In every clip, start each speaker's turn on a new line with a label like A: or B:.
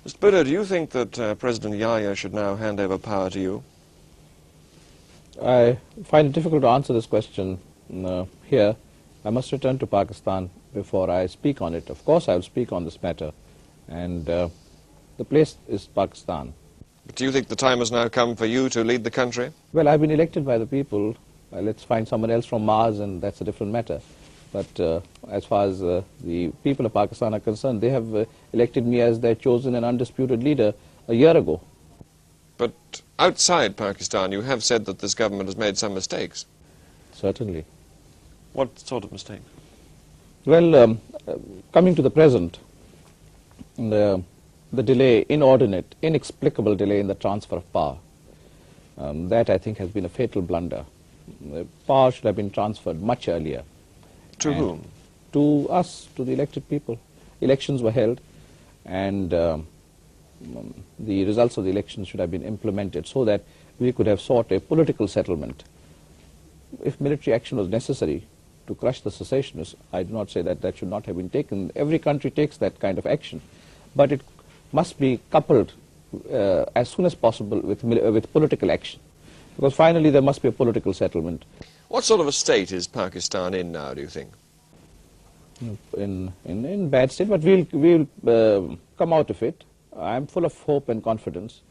A: Mr. Bhutto, do you think that President Yahya should now hand over power to you?
B: I find it difficult to answer this question here. I must return to Pakistan before I speak on it. Of course, I will speak on this matter, and the place is Pakistan.
A: But do you think the time has now come for you to lead the country?
B: Well, I've been elected by the people. Let's find someone else from Mars, and that's a different matter. But as far as the people of Pakistan are concerned, they have elected me as their chosen and undisputed leader a year ago.
A: But outside Pakistan, you have said that this government has made some mistakes.
B: Certainly.
A: What sort of mistakes?
B: Well, coming to the present, the delay, inordinate, inexplicable delay in the transfer of power, that I think has been a fatal blunder. Power should have been transferred much earlier.
A: To whom?
B: To us, to the elected people. Elections were held, and the results of the elections should have been implemented so that we could have sought a political settlement. If military action was necessary to crush the secessionists, I do not say that that should not have been taken. Every country takes that kind of action, but it must be coupled as soon as possible with political action, because finally there must be a political settlement.
A: What sort of a state is Pakistan in now, do you think?
B: In bad state, but we'll come out of it. I'm full of hope and confidence.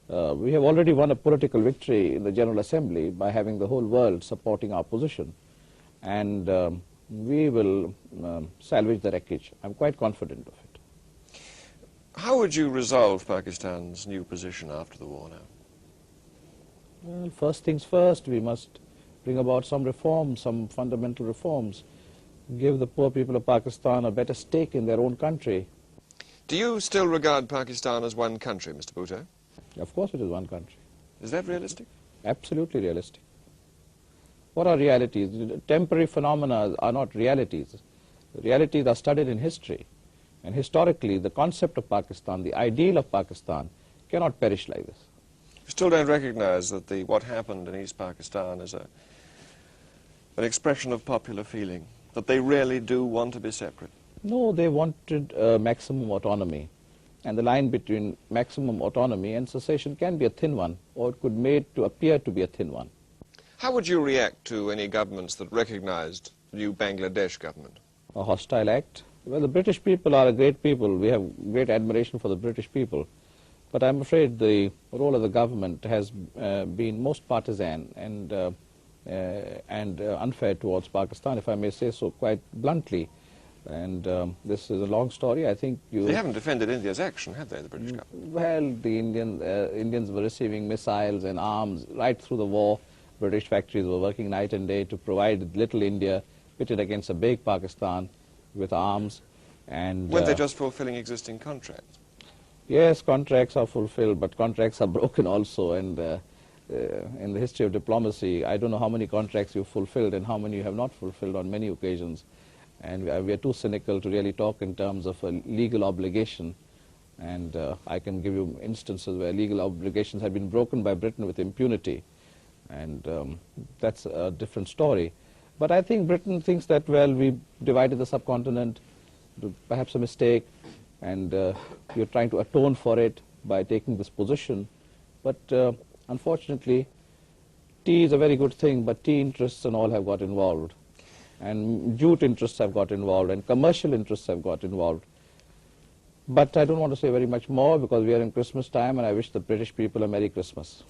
B: We have already won a political victory in the General Assembly by having the whole world supporting our position, and we will salvage the wreckage. I'm quite confident of it.
A: How would you resolve Pakistan's new position after the war now?
B: Well, first things first, we must bring about some reforms, some fundamental reforms, give the poor people of Pakistan a better stake in their own country.
A: Do you still regard Pakistan as one country, Mr. Bhutto?
B: Of course it is one country.
A: Is that realistic?
B: Absolutely realistic. What are realities? Temporary phenomena are not realities. Realities are studied in history. And historically, the concept of Pakistan, the ideal of Pakistan, cannot perish like this.
A: You still don't recognize that what happened in East Pakistan is an expression of popular feeling, that they really do want to be separate?
B: No, they wanted maximum autonomy. And the line between maximum autonomy and secession can be a thin one, or it could be made to appear to be a thin one.
A: How would you react to any governments that recognized the new Bangladesh government?
B: A hostile act? Well, the British people are a great people. We have great admiration for the British people. But I'm afraid the role of the government has been most partisan and unfair towards Pakistan, if I may say so quite bluntly. And this is a long story. I think
A: They haven't defended India's action, have they, the British government?
B: Well, the Indians were receiving missiles and arms right through the war. British factories were working night and day to provide little India pitted against a big Pakistan with arms. And
A: weren't they just fulfilling existing contracts?
B: Yes, contracts are fulfilled, but contracts are broken also. And in the history of diplomacy, I don't know how many contracts you've fulfilled and how many you have not fulfilled on many occasions. And we are too cynical to really talk in terms of a legal obligation. And I can give you instances where legal obligations have been broken by Britain with impunity. And that's a different story. But I think Britain thinks that, well, we divided the subcontinent, perhaps a mistake, and you're trying to atone for it by taking this position. But unfortunately, tea is a very good thing, but tea interests and all have got involved. And jute interests have got involved, and commercial interests have got involved. But I don't want to say very much more because we are in Christmas time, and I wish the British people a Merry Christmas.